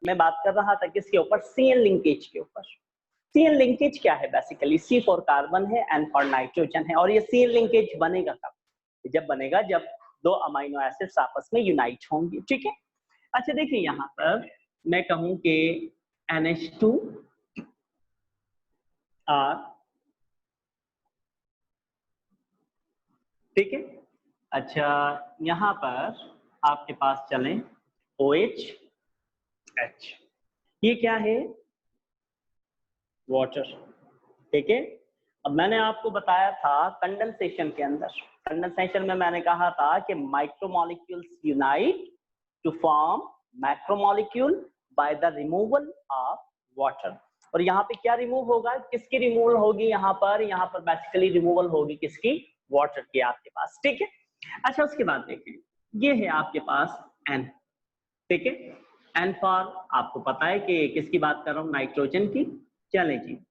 मैं बात कर रहा था किसके ऊपर, CN लिंकेज के ऊपर। CN लिंकेज क्या है बेसिकली, C फॉर कार्बन है, N फॉर नाइट्रोजन है। और ये CN लिंकेज बनेगा कब, जब बनेगा जब दो अमाइनो एसिड्स आपस में यूनाइट होंगे, ठीक है। अच्छा देखिए यहाँ पर मैं कहूं कि NH2 R, ठीक है। अच्छा यहाँ पर आपके पास चलें OH H, ये क्या है, वाटर, ठीक है। अब मैंने आपको बताया था कंडेंसेशन के अंदर, कंडेंसेशन में मैंने कहा था कि micromolecules unite to form macromolecule by the removal of water. और यहाँ पे क्या रिमूव होगा, किसकी रिमूवल होगी, यहाँ पर बेसिकली रिमूवल होगी किसकी, वाटर की आपके पास, ठीक है। अच्छा उसके बाद देखें, ये है आपके पास N, ठीक है। N फॉर आपको पता है कि किसकी बात कर रहा हूँ, नाइट्रोजन की। चलें जी,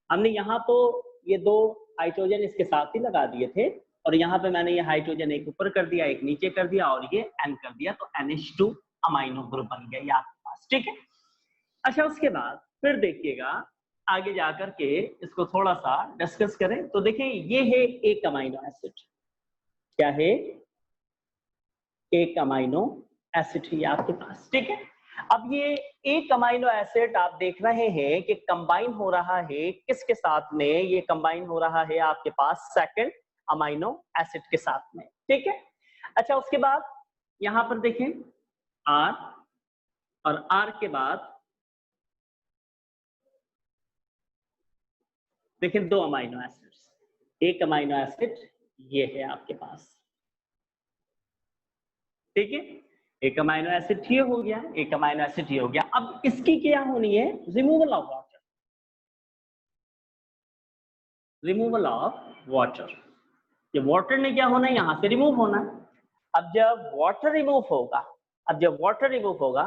हमने यहाँ तो ये दो हाइड्रोजन इसके साथ ही लगा दिए थे, और यहाँ पे मैंने ये हाइड्रोजन एक ऊपर कर दिया, एक नीचे कर दिया, और ये N कर दिया, तो NH2 अमाइनो ग्रुप बन गया ये आपके पास, ठीक है। अच्छा उसके बाद फिर देखिएगा आगे जाकर के इसको थोड़ा सा डिस्कस करें, तो देखिए ये है एक अमाइनो एसिड, क्या है, एक अमाइनो एसिड है आपके पास, ठीक है। अब ये एक अमाइनो एसिड आप देख रहे हैं कि कंबाइन हो रहा है किसके साथ में, ये कंबाइन हो रहा है आपके पास सेकंड अमाइनो एसिड के साथ में, ठीक है। अच्छा उसके बाद यहां पर देखें R, और R के बाद देखें दो अमाइनो एसिड्स, एक अमाइनो एसिड ये है आपके पास, ठीक है। एक अमाइनो एसिड ये हो गया, एक अमाइनो एसिड ये हो गया। अब इसकी क्या होनी है, removal of water, removal of water. ये वाटर ने क्या होना है, यहां से रिमूव होना है। अब जब वाटर रिमूव होगा, अब जब वाटर रिमूव होगा,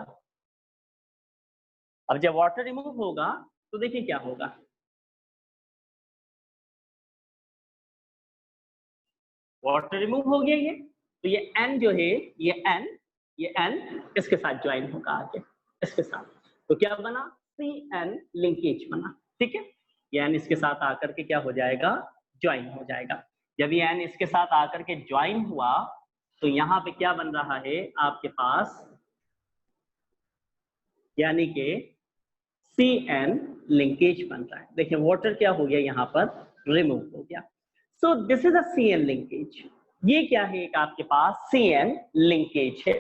अब जब वाटर रिमूव होगा तो देखिए क्या होगा, वाटर रिमूव हो गया ये, तो ये N जो है, ये N इसके साथ ज्वाइन होगा आगे, इसके साथ, तो क्या बना, CN लिंकेज बना, ठीक है। ये N इसके साथ आकर के क्या हो जाएगा, ज्वाइन हो जाएगा। जब ये N इसके साथ आकर के ज्वाइन हुआ तो यहाँ पे क्या बन रहा है आपके पास, यानी कि CN लिंकेज बन रहा है। देखिए वाटर क्या हो गया, यहाँ पर रिमूव हो गया। सो this is a CN linkage, ये क्या है, एक आपके पास CN लिंकेज है,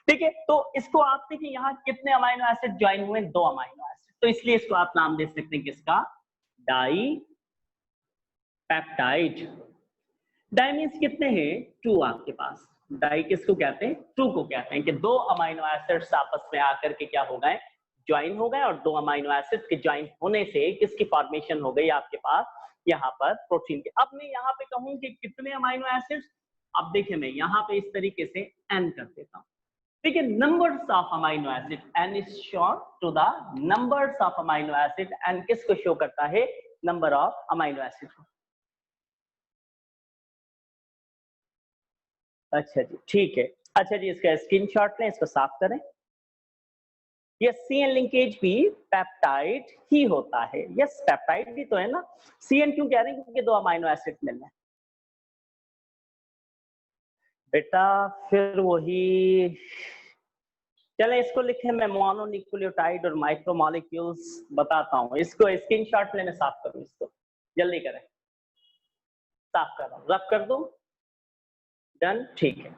ठीक है। तो इसको आप देखिए यहाँ कितने अमाइनो एसिड ज्वाइन हुए, दो अमाइनो एसिड, तो इसलिए इसको आप नाम दे सकते हैं किसका, डाई पेप्टाइड। डाई मीन्स कितने हैं, टू आपके पास, डाई किसको कहते हैं, टू को कहते हैं कि दो अमाइनो एसिड्स आपस में आकर के क्या हो गए, ज्वाइन हो गए, और दो अमाइनो एसिड के ज्वाइन होने से किसकी फॉर्मेशन हो गई आपके पास, यहाँ पर प्रोटीन के। अब मैं यहाँ पे कहूँ कि कितने अमाइनो एसिड्स, अब देखिए मैं यहाँ पे इस तरीके से N कर देता हूँ, ठीक है। Numbers of amino acid, N is short to the numbers of amino acid, N किसको शो करता है, नंबर ऑफ अमाइनो एसिड को। अच्छा जी ठीक है, अच्छा जी इसका स्क्रीनशॉट लें, इसको साफ करें। ये CN लिंकेज भी पेप्टाइड ही होता है, यस पेप्टाइड भी तो है ना। CN क्यों कह रहे हैं, क्योंकि दो अमाइनो एसिड मिल रहे हैं बेटा, फिर वही, चले इसको लिखे मैं मोनोन्यूक्लियोटाइड और माइक्रोमोलिक्यूल्स बताता हूँ, इसको स्क्रीनशॉट लेने साफ करूँ, इसको जल्दी करें, साफ कर रहा हूँ, रब कर दूं, डन, ठीक है।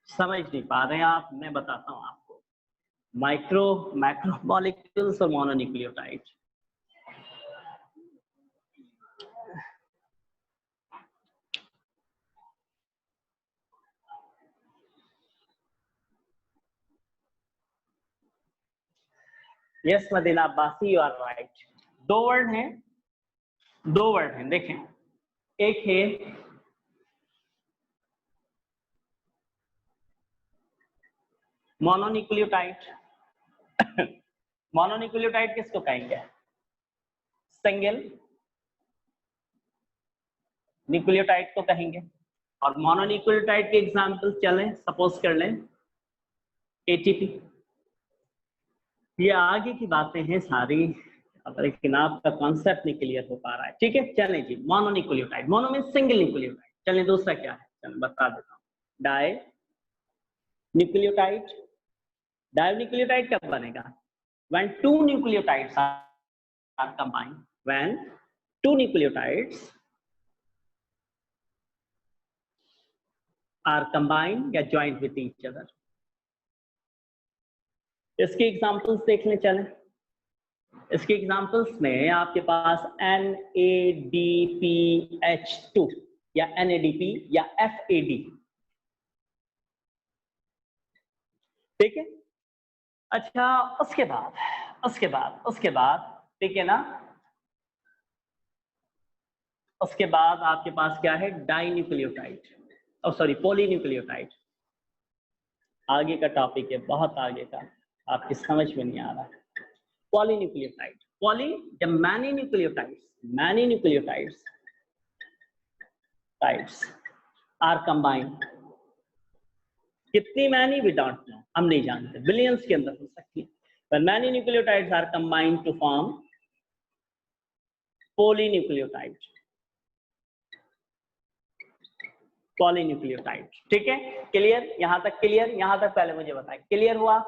समझ नहीं पा रहे हैं आप, मैं बताता हूँ आपको, मैक्रोमोलिक्यूल्स और mononucleotide. Yes Madina Abbasi, you are right. दो वर्ड हैं, दो वर्ड हैं, देखें, एक है मोनोन्यूक्लियोटाइड। मोनोन्यूक्लियोटाइड किसको कहेंगे, सिंगल न्यूक्लियोटाइड को कहेंगे। और मोनोन्यूक्लियोटाइड के एग्जांपल चलें, सपोज कर लें ATP, ये आगे की बातें हैं सारी, लेकिन आपका कॉन्सेप्ट नहीं क्लियर हो पा रहा है। ठीक है, चलें जी। मोनोन्यूक्लियोटाइड, मोनो में सिंगल न्यूक्लियोटाइड। चलें दूसरा क्या है, चलें बता देता हूँ। Die nucleotide. डाइन्यूक्लियोटाइड कब बनेगा? when two nucleotides are combined, when two nucleotides are combined या joined with each other। इसके एग्जांपल्स देखने चलें। इसके एग्जांपल्स में आपके पास NADPH2 या NADP या FAD। ठीक है, अच्छा उसके बाद ठीक है ना, उसके बाद आपके पास क्या है? Dinucleotide, sorry polynucleotide. आगे का टॉपिक है, बहुत आगे का, आपकी समझ में नहीं आ रहा है। पॉलीन्यूक्लियोटाइड, पॉली या मैनी न्यूक्लियोटाइड्स आर कंबाइंड। कितनी मैनी वी डोंट नो, हम नहीं जानते, बिलियंस के अंदर हो सकती है। When many nucleotides are combined to form polynucleotide, polynucleotide. ठीक है, क्लियर? यहां तक क्लियर? यहां तक पहले मुझे बताएं, क्लियर हुआ?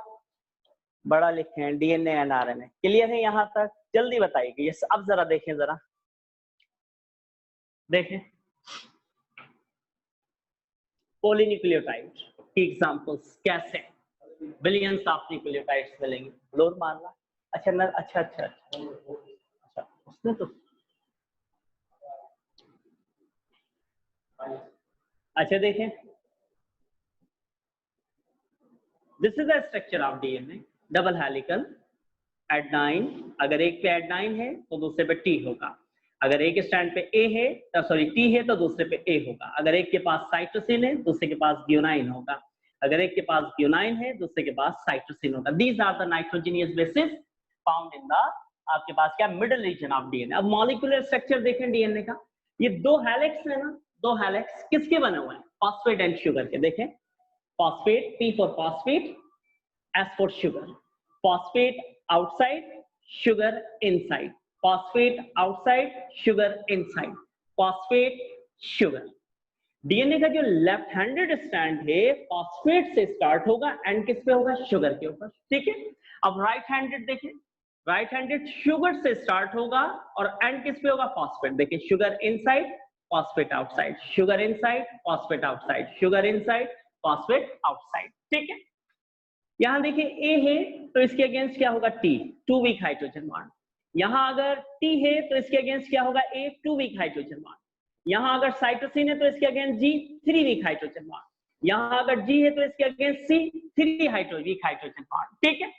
बड़ा लिखे हैं डीएनए एंड आरएनए, क्लियर है यहां तक? जल्दी बताइए। यस, अब जरा देखें, जरा देखें पॉलीन्यूक्लियोटाइड की एग्जांपल्स कैसे। बिलियंस ऑफ न्यूक्लियोटाइड्स मिलेंगे, फ्लोर मारना। अच्छा न, अच्छा अच्छा अच्छा अच्छा, उसने तो अच्छा देखें, this is the structure of DNA, double helical adenine. अगर एक पे एडेनाइन है तो दूसरे पे टी होगा। अगर एक स्टैंड पे ए है तो सॉरी टी है तो दूसरे पे ए होगा। अगर एक के पास साइटोसिन है दूसरे के पास ग्यूनाइन होगा। अगर एक के पास ग्यूनाइन है दूसरे के पास साइटोसिन होगा। These are the nitrogenous bases found in the आपके पास क्या मिडिल रीजन ऑफ डीएनए। अब मॉलिक्यूलर स्ट्रक्चर देखें डीएनए का, ये दो हेलिक्स है ना, दो हेलिक्स किसके बने हुए हैं? फॉस्फेट एंड शुगर के। देखें phosphate, P for phosphate, S for sugar. phosphate outside, sugar inside, phosphate outside, sugar inside, phosphate sugar। DNA का जो लेफ्ट हैंडेड स्टैंड है फॉस्फेट से स्टार्ट होगा, एंड किस पे होगा? शुगर के ऊपर। ठीक है, अब राइट हैंडेड देखें, राइट हैंडेड शुगर से स्टार्ट होगा और एंड किस पे होगा? फॉस्फेट। देखिए sugar inside, phosphate outside, sugar inside, phosphate outside, sugar inside, phosphate outside. ठीक है, यहां देखिए ए है तो इसके अगेंस्ट क्या होगा? T, 2 weak hydrogen bond. यहां अगर टी है तो इसके अगेंस्ट क्या होगा? A, 2 weak hydrogen bond. यहां अगर साइटोसिन है तो इसके against G, 3 weak hydrogen bond. यहां अगर जी है तो इसके against C, 3 weak hydrogen bond. ठीक है,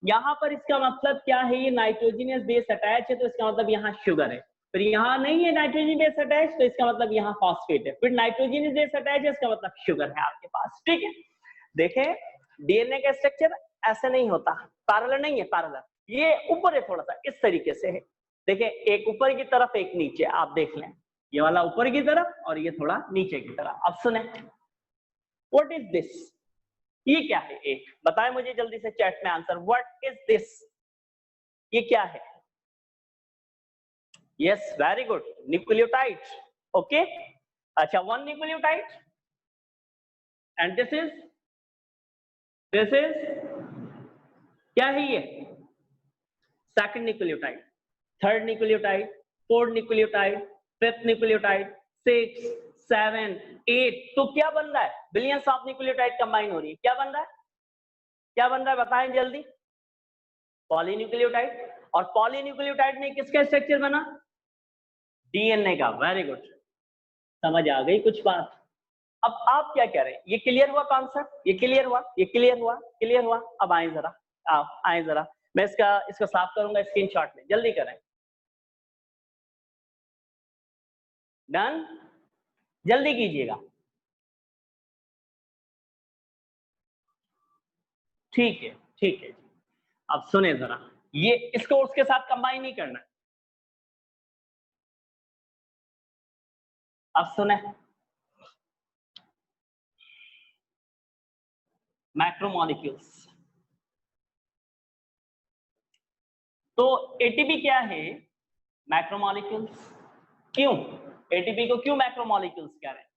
यहां पर इसका मतलब क्या है? ये नाइट्रोजनियस बेस अटैच है तो इसका मतलब यहाँ शुगर है। फिर यहाँ नहीं है नाइट्रोजन बेस अटैच तो इसका मतलब यहाँ फॉस्फेट है। फिर नाइट्रोजनियस बेस अटैच है, इसका मतलब शुगर है आपके पास। ठीक है, देखें डीएनए का स्ट्रक्चर ऐसे नहीं होता, पैरेलल नहीं है, पैरेलल ये ऊपर है थोड़ा सा, इस तरीके से है। देखें एक ऊपर की तरफ एक नीचे, आप देख लें ये वाला ऊपर की तरफ और ये थोड़ा नीचे की तरफ। अब सुने, व्हाट इज दिस? ये क्या है? एक बताएं मुझे जल्दी से चैट में आंसर, व्हाट इज दिस? ये क्या है? Yes very good, nucleotide. Okay, अच्छा one nucleotide and this is क्या है? ये second nucleotide, third nucleotide, fourth nucleotide, fifth nucleotide, 6, 7, 8। तो क्या बन रहा है? बिलियंस ऑफ न्यूक्लियोटाइड कंबाइन हो रही है। क्या बन रहा है? क्या बन रहा है बताएं जल्दी? पॉलीन्यूक्लियोटाइड। और पॉलीन्यूक्लियोटाइड में किसका स्ट्रक्चर बना? डीएनए का। वेरी गुड, समझ आ गई कुछ बात। अब आप क्या कह रहे हैं? ये क्लियर हुआ कॉन्सेप्ट? ये क्लियर हुआ? ये क्लियर हुआ? क्लियर हुआ? अब आए जरा, आप आए जरा, मैं इसका साफ करूंगा स्क्रीनशॉट में, जल्दी करें। डन, जल्दी कीजिएगा। ठीक है, ठीक है। अब सुने जरा, ये इसको उसके साथ कंबाइन नहीं करना। अब सुने, मैक्रोमोलिक्यूल्स, तो एटीपी क्या है? मैक्रोमोलिक्यूल्स। क्यों एटीपी को क्यों मैक्रोमोलिक्यूल्स कह रहे हैं?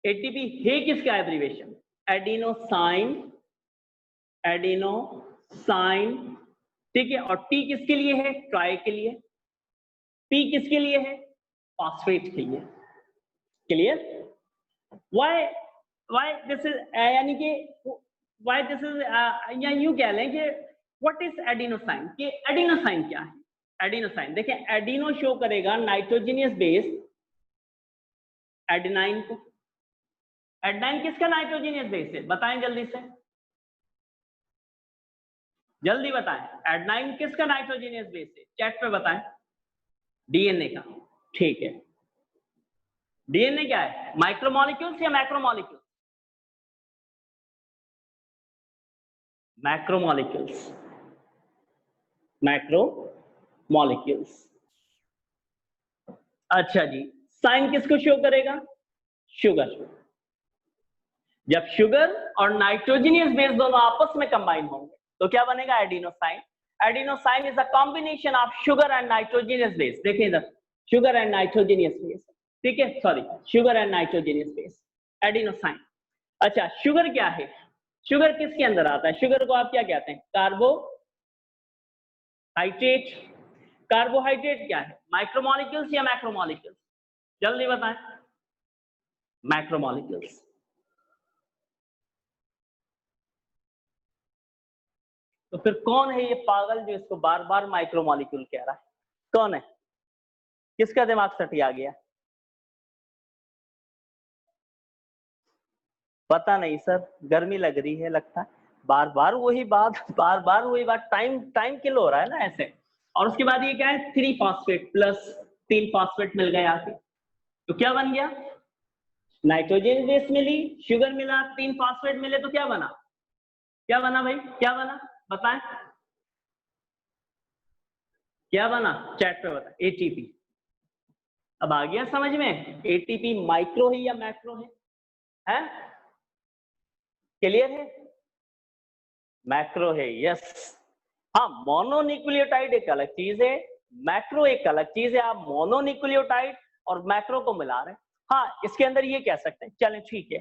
एटीपी है किसका एब्रिविएशन? एडिनोसाइन, एडिनोसाइन, ठीक है। और टी किसके लिए है? ट्राई के लिए। पी किसके लिए है? फॉस्फेट के लिए। क्लियर? व्हाई दिस इज, यानी कि व्हाई दिस इज, या यूं कह लें कि व्हाट इज एडिनोसाइन? कि एडिनोसाइन क्या है? एडिनोसाइन देखिए, एडिनो शो करेगा नाइट्रोजनियस बेस एडेनाइन को। एडेनाइन किसका नाइट्रोजनियस बेस है? बताएं जल्दी से, जल्दी बताएं। एडेनाइन किसका नाइट्रोजनियस बेस है? चैट पे बताएं। डीएनए का, ठीक है। डीएनए क्या है? माइक्रोमोलिक्यूल्स या मैक्रोमोलिक्यूल्स? Macromolecules, macromolecules. अच्छा जी, साइन किसको शो करेगा? शुगर। जब शुगर और नाइट्रोजनियस बेस दोनों आपस में कंबाइन होंगे तो क्या बनेगा? Adenosine. Adenosine is a combination of sugar and nitrogenous base. देखिए इधर, शुगर एंड नाइट्रोजनियस बेस, ठीक है, sorry, sugar and nitrogenous base, adenosine. अच्छा, शुगर क्या है? शुगर किसके अंदर आता है? शुगर को आप क्या कहते हैं? कार्बोहाइड्रेट। कार्बोहाइड्रेट क्या है? माइक्रोमोलिक्यूल्स या मैक्रोमोलिक्यूल्स? जल्दी बताएं। मैक्रोमोलिक्यूल्स। तो फिर कौन है ये पागल जो इसको बार बार माइक्रोमोलिक्यूल कह रहा है? कौन है? किसका दिमाग सटिया गया? पता नहीं सर, गर्मी लग रही है लगता है। बार बार वही बात, बार बार वही बात, टाइम टाइम किल हो रहा है ना ऐसे। और उसके बाद ये क्या है? 3 फॉस्फेट प्लस 3 फॉस्फेट मिल गए आके, तो क्या बन गया? नाइट्रोजन बेस मिली, शुगर मिला, 3 फॉस्फेट मिले, तो क्या बना? क्या बना भाई? क्या बना? बताएं क्या बना? चैट पे बताएं। एटीपी। अब आ गया समझ में? एटीपी माइक्रो है या मैक्रो है? हैं? क्लियर है? मैक्रो है, यस। हाँ, मोनोन्यूक्लियोटाइड एक अलग चीज है, मैक्रो एक अलग चीज है। आप मोनोन्यूक्लियोटाइड और मैक्रो को मिला रहे हैं। हाँ, इसके अंदर ये कह सकते हैं, चलें ठीक है,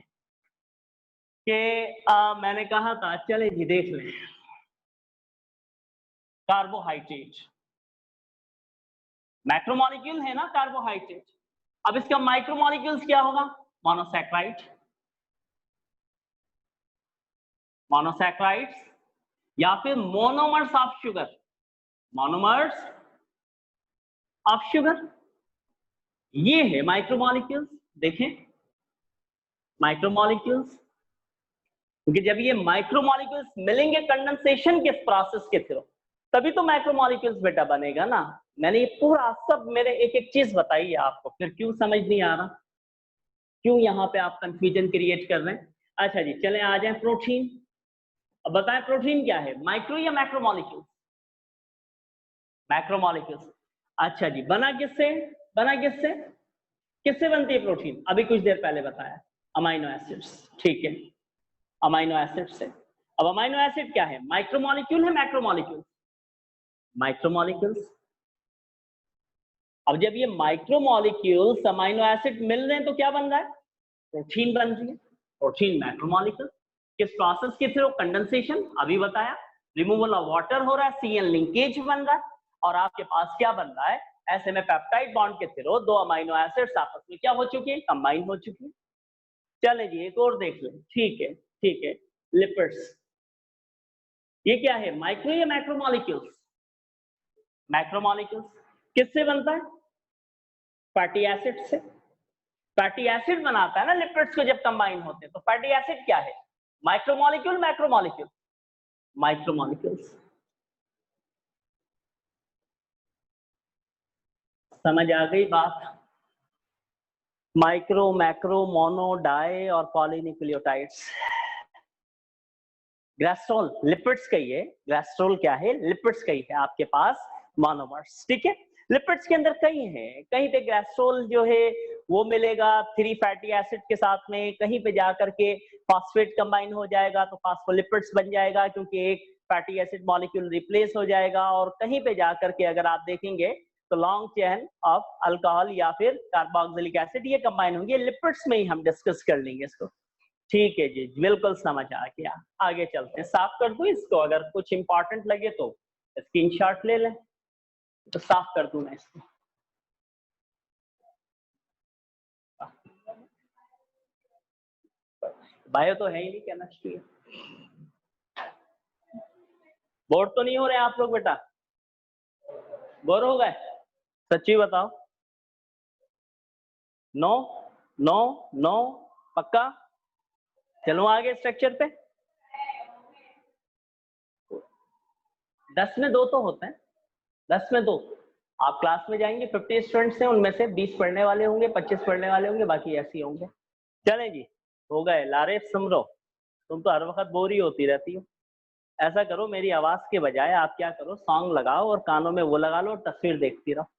कि मैंने कहा था, चले जी देख लें। कार्बोहाइड्रेट मैक्रोमोलिक्यूल है ना, कार्बोहाइड्रेट। अब इसका माइक्रोमोलिक्यूल्स क्या होगा? मोनोसैक्राइड। मोनोसैक्राइड्स या फिर monomers of sugar. Monomers of sugar, ये है माइक्रोमोलिक्यूल्स। देखें, माइक्रोमोलिक्यूल्स, क्योंकि जब ये माइक्रोमोलिक्यूल्स मिलेंगे कंडेंसेशन के प्रोसेस के थ्रू, तभी तो मैक्रोमोलिक्यूल्स बेटा बनेगा ना। मैंने ये पूरा सब मेरे एक एक चीज बताई है आपको, फिर क्यों समझ नहीं आ रहा? क्यों यहाँ पे आप कंफ्यूजन क्रिएट कर रहे हैं? अच्छा जी, चलें आ जाए प्रोटीन। अब बताएं प्रोटीन क्या है? माइक्रो या मैक्रोमोलिक्यूल? मैक्रोमोलिक्यूल्स। अच्छा जी, बना किससे? बना किससे? किससे बनती है प्रोटीन? अभी कुछ देर पहले बताया, अमाइनो एसिड्स, ठीक है, अमाइनो एसिड से। अब अमाइनो एसिड क्या है? माइक्रोमोलिक्यूल है मैक्रोमोलिक्यूल? माइक्रोमोलिक्यूल्स। अब जब ये माइक्रोमोलिक्यूल्स अमाइनो एसिड मिल रहे हैं तो क्या बन रहा है? प्रोटीन बन रही है। प्रोटीन मैक्रोमोलिक्यूल किस प्रोसेस के थ्रू? कंडेंसेशन, अभी बताया। रिमूवल ऑफ वाटर हो रहा है, CN लिंकेज बन रहा है, और आपके पास क्या बन रहा है? ऐसे में पेप्टाइड बॉन्ड के थ्रू 2 अमाइनो एसिड्स आपस में क्या हो चुकी है? कंबाइन हो चुकी है। चले जी एक और देख लें, ठीक है, ठीक है। लिपिड्स, ये क्या है? माइक्रो या मैक्रोमोलिक्यूल्स? मैक्रोमोलिक्यूल्स। किससे बनता है? फैटी एसिड से। फैटी एसिड बनाता है ना लिपिड्स को जब कंबाइन होते हैं। तो फैटी एसिड क्या है? Micromolecule, macromolecule? माइक्रोमोलिक्यूल्स। समझ आ गई बात? माइक्रो, मैक्रो, मोनो, डाई और पॉलीन्यूक्लियोटाइड्स। ग्लाइकोल लिपिड्स का ही है। ग्लाइकोल क्या है? लिपिड्स का ही है आपके पास, मोनोमर्स, ठीक है। लिपिड्स के अंदर कई हैं, कहीं पे ग्लाइकोल जो है वो मिलेगा 3 फैटी एसिड के साथ में, कहीं पे जाकर के फॉस्फेट कंबाइन हो जाएगा तो फॉस्फोलिपिड्स बन जाएगा, क्योंकि एक फैटी एसिड मॉलिक्यूल रिप्लेस हो जाएगा और कहीं पे जाकर के अगर आप देखेंगे तो लॉन्ग चेन ऑफ अल्कोहल या फिर कार्बोक्सिलिक एसिड ये कंबाइन होंगे। लिपिड्स में ही हम डिस्कस कर लेंगे इसको। ठीक है जी, बिल्कुल समझ आ गया। आगे चलते हैं। साफ कर दूं इसको, अगर कुछ इंपॉर्टेंट लगे तो स्क्रीनशॉट ले लें। तो साफ कर दूं मैं इसको। बायो तो है ही नहीं, केमिस्ट्री है। बोर तो नहीं हो रहे आप लोग बेटा? बोर हो गए? सच्ची बताओ। नो नो नो पक्का? चलो आगे स्ट्रक्चर पे। 10 में 2 तो होते हैं, 10 में 2। आप क्लास में जाएंगे 50 स्टूडेंट्स हैं, उनमें से 20 पढ़ने वाले होंगे, 25 पढ़ने वाले होंगे, बाकी ऐसे ही होंगे। चलें जी, हो गए। लारे सुमरो, तुम तो हर वक्त बोर ही होती रहती हो। ऐसा करो, मेरी आवाज के बजाय आप क्या करो, सॉन्ग लगाओ और कानों में वो लगा लो और तस्वीर देखती रहो,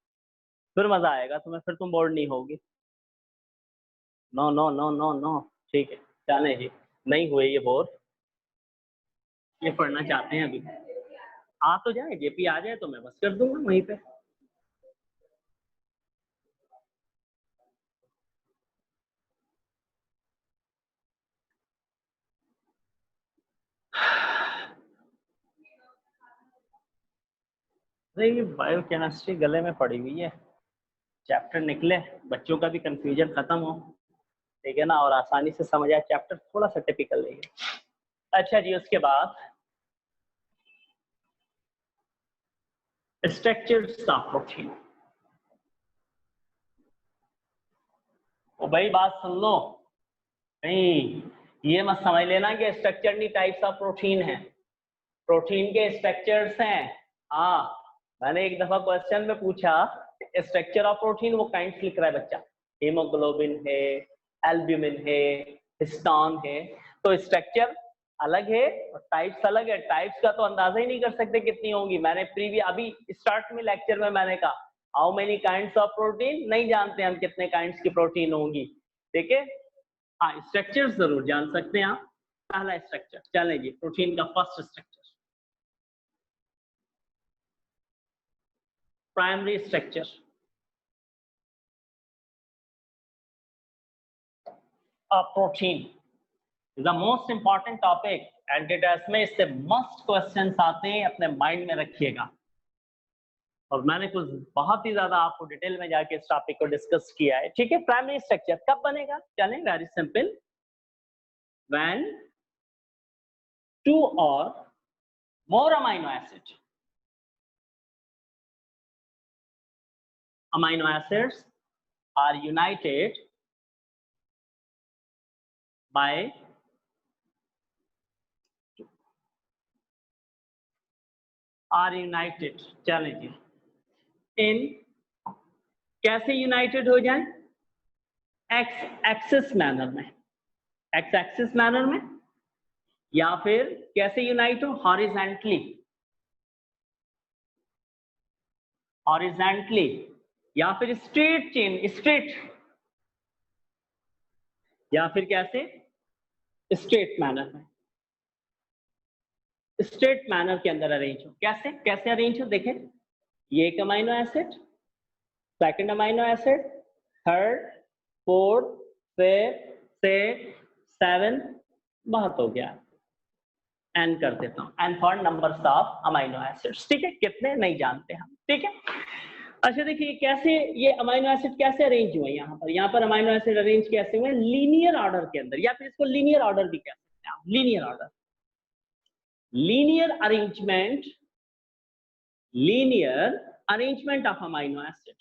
फिर मजा आएगा तुम्हें, फिर तुम बोर नहीं होगी। No no no no no, ठीक है। चलें जी, नहीं हुए ये बोर, ये पढ़ना चाहते हैं अभी। आ तो जाए, जेपी आ जाए तो मैं बस कर दूंगा वहीं पे। नहीं, बायोकेमिस्ट्री गले में पड़ी हुई है, चैप्टर निकले, बच्चों का भी कंफ्यूजन खत्म हो, ठीक है ना, और आसानी से समझ आए चैप्टर, थोड़ा सा टिपिकल है। अच्छा जी, उसके बाद स्ट्रक्चर्स ऑफ प्रोटीन। ओ भाई बात सुन लो, नहीं ये मत समझ लेना कि स्ट्रक्चर नहीं टाइप्स ऑफ प्रोटीन है, प्रोटीन के स्ट्रक्चर्स हैं। हाँ, मैंने एक दफा क्वेश्चन में पूछा स्ट्रक्चर ऑफ प्रोटीन, वो काइंड्स लिख रहा है बच्चा, हीमोग्लोबिन है, एल्ब्यूमिन है, हिस्टोन है, तो स्ट्रक्चर अलग है और टाइप्स अलग है। टाइप्स का तो अंदाजा ही नहीं कर सकते कितनी होंगी। मैंने प्रीवियस अभी स्टार्ट में लेक्चर में मैंने कहा how many kinds of protein, नहीं जानते हम कितने काइंड्स की प्रोटीन होंगी, ठीक है। हाँ, स्ट्रक्चर जरूर जान सकते हैं आप। पहला स्ट्रक्चर, चलें जी, प्रोटीन का first structure, primary structure of protein is the most important topic. एंटीटेस्ट में इससे मस्ट क्वेश्चंस आते हैं, अपने माइंड में रखिएगा। और मैंने कुछ बहुत ही ज्यादा आपको डिटेल में जाके इस टॉपिक को डिस्कस किया है, ठीक है। प्राइमरी स्ट्रक्चर कब बनेगा? चलें, very simple, when 2 or more amino acids are united by चलें जी, इन कैसे यूनाइटेड हो जाए? एक्स एक्सिस मैनर में, एक्स एक्सिस मैनर में, या फिर कैसे यूनाइट हो? हॉरिजेंटली, हॉरिजेंटली, या फिर स्ट्रेट चेन, स्ट्रेट, या फिर कैसे? स्ट्रेट मैनर में, स्ट्रेट मैनर के अंदर अरेंज हो। कैसे कैसे अरेंज हो? देखें, ये एक amino acid, second amino acid, third, fourth, fifth, sixth, seven, बहुत हो गया, एन कर देता हूं, N for numbers of amino acids, ठीक है। कितने नहीं जानते हम, ठीक है। अच्छा देखिए, कैसे ये अमाइनो एसिड कैसे अरेंज हुए? यहाँ पर अमाइनो एसिड अरेंज कैसे हुए? लीनियर ऑर्डर के अंदर, या फिर इसको लीनियर ऑर्डर भी कह सकते हैं आप, linear order, linear arrangement, linear arrangement of amino acid,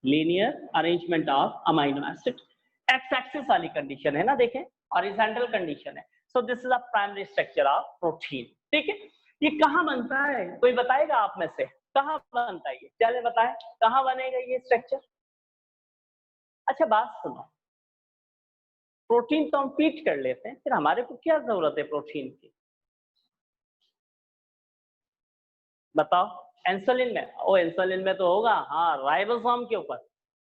linear arrangement of amino acid. X axis वाली कंडीशन है ना, देखें, हॉरिजॉन्टल कंडीशन है। सो this is a primary structure of protein, ठीक है। ये कहाँ बनता है, कोई बताएगा आप में से? कहाँ बनता है ये? चले बताएं, कहाँ बनेगा ये स्ट्रक्चर? अच्छा बात सुनो, प्रोटीन तो हम फीड कर लेते हैं, फिर हमारे को क्या जरूरत है प्रोटीन की? बताओ। इंसुलिन में, ओ इंसुलिन में तो होगा, हाँ, राइबोसोम के ऊपर।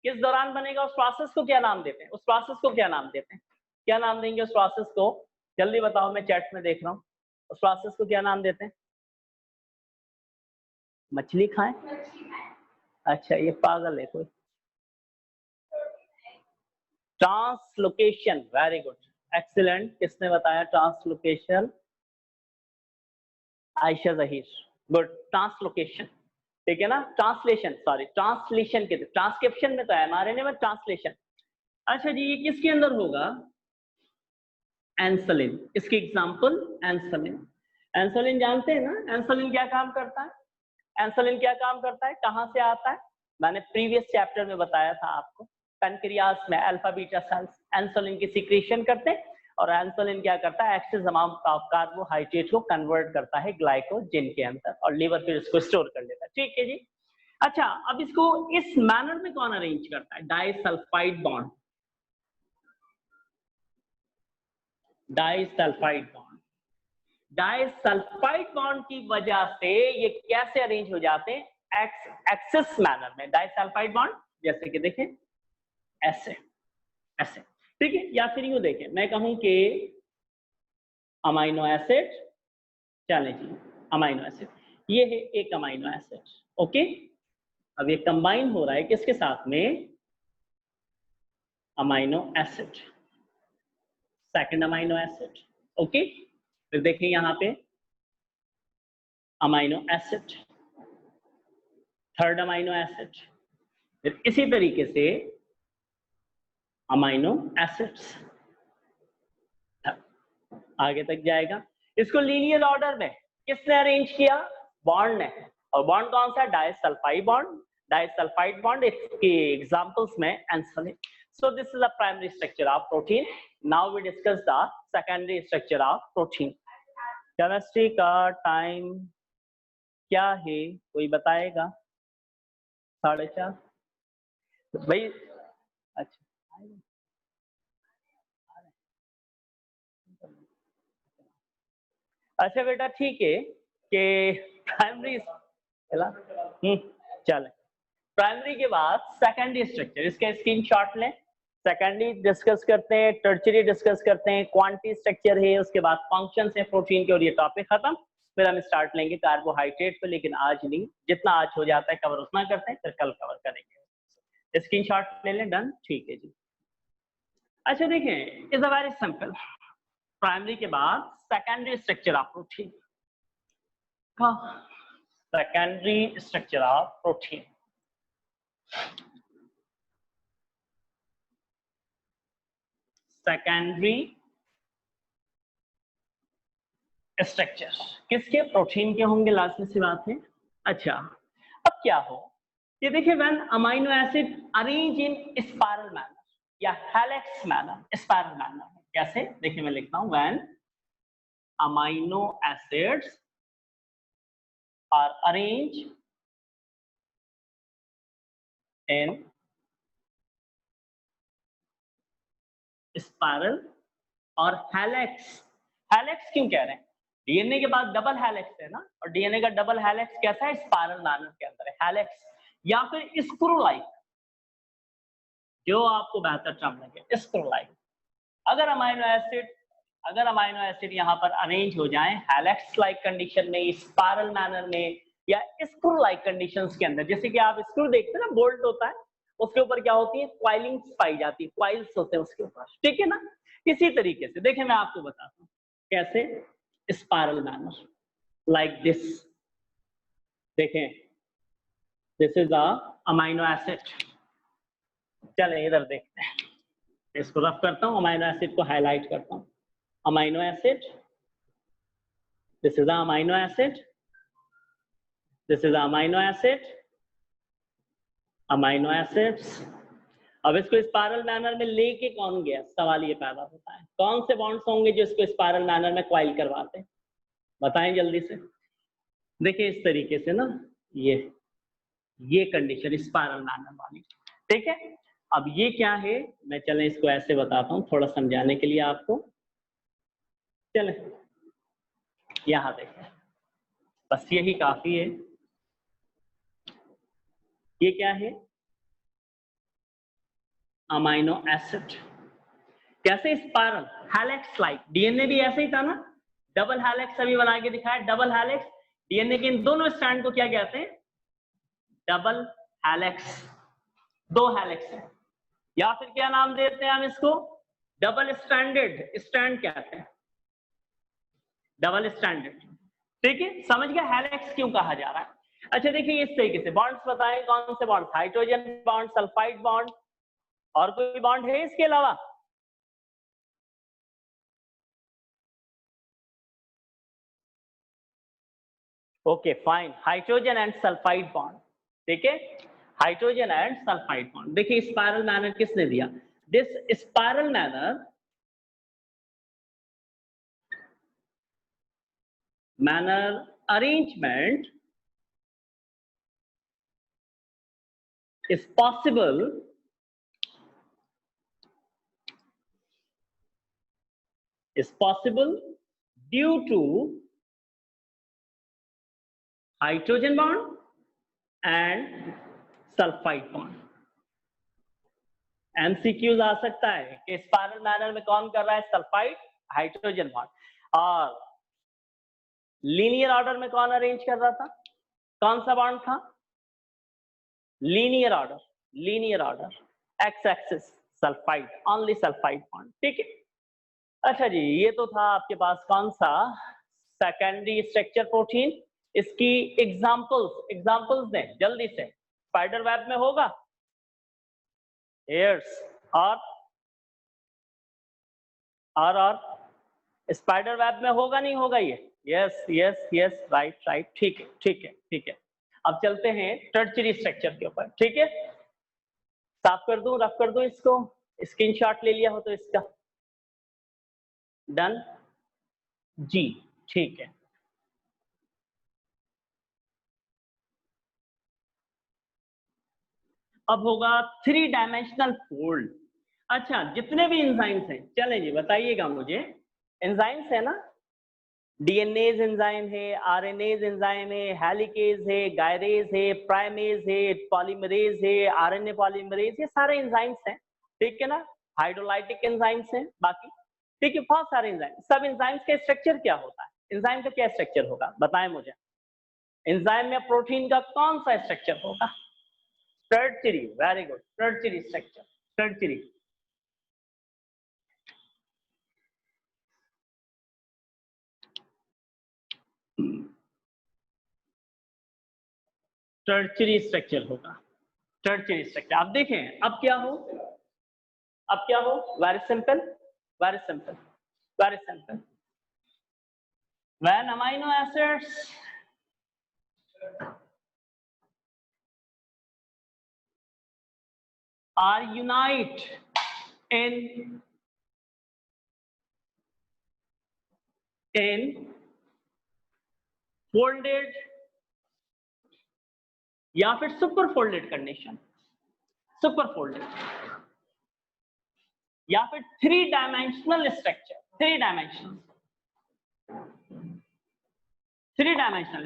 किस दौरान बनेगा? उस प्रोसेस को क्या नाम देते हैं? उस प्रोसेस को क्या नाम देते हैं? क्या नाम देंगे उस प्रोसेस को? जल्दी बताओ, मैं चैट में देख रहा हूँ। उस प्रोसेस को क्या नाम देते हैं? मछली खाएं? अच्छा, ये पागल है कोई। Translocation, very good, excellent. किसने बताया translocation? Ayesha Zaheer, good. Translocation, ठीक है ना। ट्रांसलेशन, सॉरी ट्रांसलेशन के ट्रांसक्रिप्शन में तो है, एमआरएनए में ट्रांसलेशन। अच्छा जी, ये किसके अंदर होगा? एंसलिन। इसकी एग्जांपल एंसलिन। एंसलिन जानते हैं ना, एंसलिन क्या काम करता है? एंसलिन क्या काम करता है, कहां से आता है? मैंने प्रीवियस चैप्टर में बताया था आपको, पैनक्रियास में अल्फा बीटा सेल्स एंसलिन की सिक्रीशन करते हैं, और एंसलिन क्या करता है, एक्सेस अमाउंट ऑफ कार्बोहाइड्रेट को कन्वर्ट करता है ग्लाइकोजन के अंदर, और लीवर फिर इसको स्टोर कर लेता है। ठीक है जी। अच्छा, अब इसको इस मैनर में कौन अरेंज करता है? Disulphide bond, disulphide bond. Disulphide bond की वजह से ये कैसे अरेंज हो जाते हैं? एक्सेस मैनर में डाइसल्फाइड बॉन्ड, जैसे कि देखें ऐसे ऐसे, ठीक है। या फिर यूं देखें, मैं कहूं कि अमाइनो एसिड, चलें जी, अमाइनो एसिड, ये है एक अमाइनो एसिड, ओके। अब ये कंबाइन हो रहा है किसके साथ में? Amino acid, second amino acid, okay. फिर देखें यहां पे amino acid, third amino acid, फिर इसी तरीके से अमाइनो एसिड्स आगे तक जाएगा। इसको लीनियर ऑर्डर में किसने अरेंज किया? बॉन्ड ने। और बॉन्ड कौन सा? Disulphide bond, disulphide bond. इसके एग्जांपल्स में insulin. So this is the primary structure of protein. Now we discuss the secondary structure of protein. Chemistry का टाइम क्या है, कोई बताएगा? 4:30 भाई। अच्छा, अच्छा बेटा, ठीक है कि प्राइमरी चले, प्राइमरी के बाद सेकेंडरी स्ट्रक्चर, इसका स्क्रीनशॉट लें। सेकेंडरी डिस्कस करते हैं, टर्शियरी डिस्कस करते हैं, क्वांटिटी स्ट्रक्चर है, उसके बाद फंक्शंस है प्रोटीन के, और ये टॉपिक खत्म। फिर हम स्टार्ट लेंगे कार्बोहाइड्रेट पे, लेकिन आज नहीं, जितना आज हो जाता है कवर उतना करते हैं, फिर कल कवर करेंगे। स्क्रीनशॉट ले लें, डन, ठीक है जी। अच्छा देखें, is a very simple. Primary के बाद secondary structure of protein, secondary structure of protein. Secondary structure किसके? प्रोटीन के होंगे, लास्ट में सी बात है। अच्छा, अब क्या हो, ये देखिए, when amino acid arrange in spiral manner या हेलिक्स मैनर, स्पाइरल मैनर कैसे? देखिए मैं लिखता हूं, when amino acids are arrange in spiral और हेलिक्स। हेलिक्स क्यों कह रहे हैं? डीएनए के बाद डबल हेलिक्स है ना, और डीएनए का डबल हेलिक्स कैसा है? स्पाइरल मैनर के अंदर है हेलिक्स, या फिर स्क्रू लाइक, जो आपको बेहतर टर्म लगे, स्क्रू लाइक। अगर अमाइनो एसिड यहाँ पर अरेंज हो जाए हेलिक्स लाइक कंडीशन में, स्पाइरल मैनर में, या स्क्रू लाइक कंडीशंस के अंदर, जैसे कि आप स्क्रू देखते हैं ना, बोल्ट होता है, उसके ऊपर क्या होती है? क्वाइलिंग्स पाई जाती है, क्वाइल्स होते हैं उसके ऊपर, ठीक है ना। इसी तरीके से देखिए मैं आपको बताता हूँ कैसे, स्पाइरल मैनर लाइक दिस। देखें, this is a amino acid. चलें इधर देखते हैं, इसको रफ करता हूँ, अमाइनो एसिड को हाईलाइट करता हूँ। Amino acid, this is the amino acid, this is the amino acid, amino acids। अब इसको स्पाइरल मैनर में लेके कौन गया? सवाल ये पैदा होता है, कौन से बॉन्ड्स होंगे जो इसको स्पाइरल मैनर में क्वाइल करवाते हैं? बताएं जल्दी से। देखिए इस तरीके से ना, ये कंडीशन स्पाइरल मैनर वाली, ठीक है। अब ये क्या है, मैं चलें इसको ऐसे बताता हूँ थोड़ा समझाने के लिए आपको। चलें यहां देखें, बस यही काफी है। ये क्या है? Amino acid. कैसे? स्पाइरल हेलिक्स लाइक, डीएनए भी ऐसे ही था ना, डबल हेलिक्स अभी बना के दिखाया, डबल हेलिक्स। डीएनए के इन दोनों स्ट्रैंड को क्या कहते हैं? Double helix. दो हेलिक्स है, या फिर क्या नाम देते हैं हम इसको? डबल स्ट्रैंडेड स्ट्रैंड कहते हैं, डबल स्ट्रैंडेड। ठीक है, समझ गया हेलिक्स क्यों कहा जा रहा है? अच्छा देखिए इस तरीके से बॉन्ड्स बताएं, कौन से bond? Hydrogen bond, sulphide bond, और कोई बॉन्ड है इसके अलावा? Okay fine, hydrogen and sulphide bond. ठीक है, हाइड्रोजन एंड सल्फाइड बॉन्ड। देखिए स्पाइरल मैनर किसने दिया? This spiral manner arrangement is possible due to hydrogen bond and sulfide bond। MCQs आ सकता है कि स्पाइरल मैनर में कौन कर रहा है? Sulphide, hydrogen bond. और लीनियर ऑर्डर में कौन अरेंज कर रहा था? कौन सा बॉन्ड था? Linear order, x axis sulphide, only sulphide bond. ठीक है, अच्छा जी ये तो था आपके पास कौन सा? Secondary structure protein. इसकी एग्जांपल्स दें जल्दी से। स्पाइडर वेब में होगा एयर्स, और स्पाइडर वेब में होगा नहीं होगा ये? यस यस यस, राइट, ठीक है। अब चलते हैं टर्शियरी स्ट्रक्चर के ऊपर। ठीक है, साफ कर दूं, रफ कर दूं इसको? स्क्रीनशॉट ले लिया हो तो इसका? डन जी, ठीक है। अब होगा 3 डायमेंशनल फोल्ड। अच्छा जितने भी एंजाइम्स हैं, चलें जी बताइएगा मुझे। एंजाइम्स है ना, डीएनएज एंजाइम है, आरएनएज एंजाइम है, हेलिकेज है, गायरेज है, प्राइमेज है, पॉलीमरेज है, आरएनए पॉलीमरेज, ये सारे एंजाइम्स हैं। ठीक है ना, हाइड्रोलाइटिक एंजाइम्स हैं बाकी। ठीक है, बहुत सारे एंजाइम। सब एंजाइम्स का स्ट्रक्चर क्या होता है? एंजाइम का क्या स्ट्रक्चर होगा बताएं मुझे? एंजाइम में प्रोटीन का कौन सा स्ट्रक्चर होगा? Tertiary, very good, tertiary structure, tertiary. Tertiary structure होगा, टर्शियरी स्ट्रक्चर। अब देखें अब क्या हो, very simple, very simple, very simple. When amino acids are unite in folded या फिर super folded condition, super folded या फिर 3 dimensional structure, 3 dimensional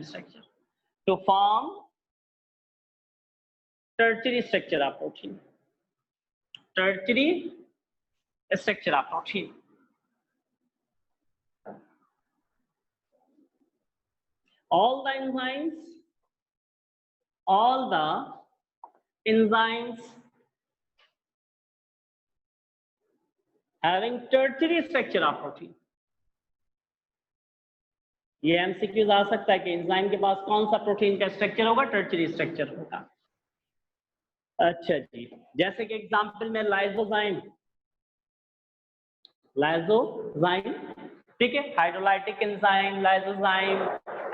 structure to form tertiary structure of protein, tertiary structure of protein। all the enzymes having tertiary structure of protein। ये MCQs आ सकता है कि enzyme के पास कौन सा प्रोटीन का स्ट्रक्चर होगा? टर्शियरी स्ट्रक्चर होगा। अच्छा जी, जैसे कि एग्जांपल में लाइसोजाइम, ठीक है, hydrolytic enzyme, lysozyme,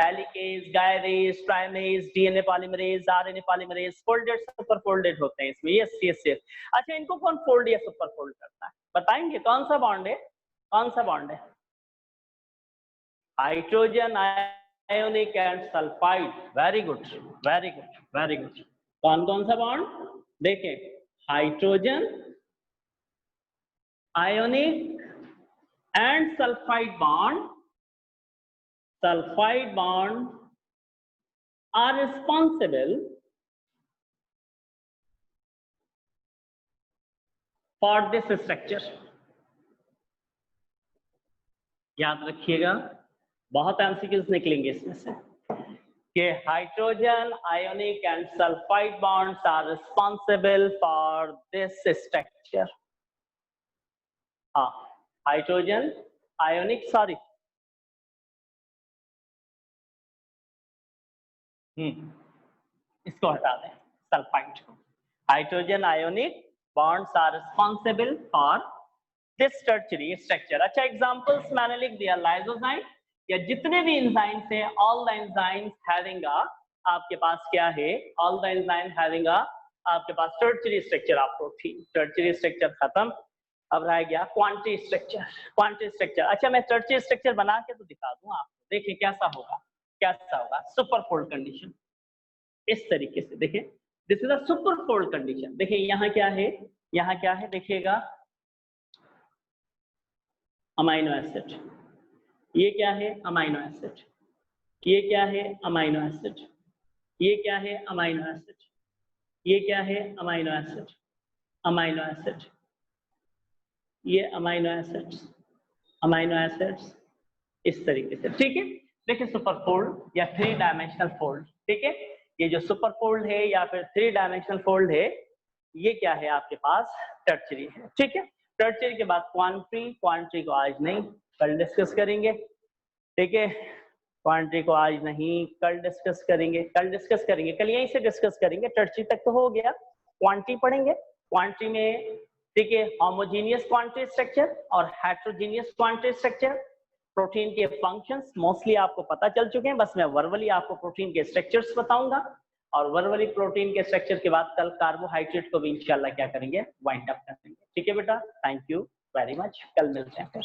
helicase, gyrase, primase, DNA polymerase, RNA polymerase, folded super folded होते हैं इसमें। Yes yes yes. अच्छा इनको कौन फोल्ड या सुपर फोल्ड करता है बताएंगे? कौन सा बॉन्ड है, कौन सा बॉन्ड है? Hydrogen ionic and sulphide. Very good, very good, very good. कौन सा बॉन्ड? देखें, hydrogen ionic and sulfide bond are responsible for this structure। याद रखिएगा, बहुत एमसीक्यूज निकलेंगे इसमें से कि hydrogen ionic and sulphide bonds are responsible for this structure. हाँ, हाइड्रोजन आयोनिक, सॉरी, इसको हटा दें, सल्फाइड को। Hydrogen ionic bonds are responsible for this tertiary structure. अच्छा, एग्जांपल्स मैंने लिख दिया, लाइसोजाइम या जितने भी एंजाइम्स हैं, all the enzymes having a, आपके पास क्या है, all the enzyme having a, आपके पास tertiary structure of protein. Tertiary structure खत्म, अब रह गया क्वांटिटी स्ट्रक्चर। क्वांटिटी स्ट्रक्चर, अच्छा मैं टर्शियरी स्ट्रक्चर बना के तो दिखा दूं आपको, देखिए कैसा होगा, कैसा होगा। सुपरफोल्ड कंडीशन इस तरीके से, देखिए दिस इज अ सुपरफोल्ड कंडीशन। देखिए यहाँ क्या है, यहाँ क्या है, देखिएगा अमाइनो एसिड, ये क्या है, अमाइनो एसिड, ये क्या है, अमाइनो एसिड, ये क्या है, अमाइनो एसिड, ये क्या है, अमाइनो एसिड, अमाइनो एसिड, ये अमाइनो एसिड्स, अमाइनो एसिड्स, इस तरीके से, ठीक है। देखिए सुपरफोल्ड या 3 डायमेंशनल फोल्ड, ठीक है। ये जो सुपरफोल्ड है या फिर 3 डायमेंशनल फोल्ड है, ये क्या है आपके पास, टर्शियरी है, ठीक है। टर्शियरी के बाद क्वांटिटी, क्वांटिटी को आज नहीं कल डिस्कस करेंगे, ठीक है। क्वांटिटी को आज नहीं कल डिस्कस करेंगे, कल डिस्कस करेंगे, कल यहीं से डिस्कस करेंगे। टर्शियरी तक तो हो गया, क्वांटिटी पढ़ेंगे। क्वांटिटी में, ठीक है, होमोजेनियस क्वांटिटी स्ट्रक्चर और हेटेरोजेनियस क्वांटिटी स्ट्रक्चर। प्रोटीन के फंक्शंस मोस्टली आपको पता चल चुके हैं, बस मैं वर्बली आपको प्रोटीन के स्ट्रक्चर्स बताऊंगा, और वर्बली प्रोटीन के स्ट्रक्चर के बाद कल कार्बोहाइड्रेट को भी इंशाल्लाह क्या करेंगे, वाइंड अप करेंगे, ठीक है बेटा। थैंक यू वेरी मच, कल मिलते हैं फिर।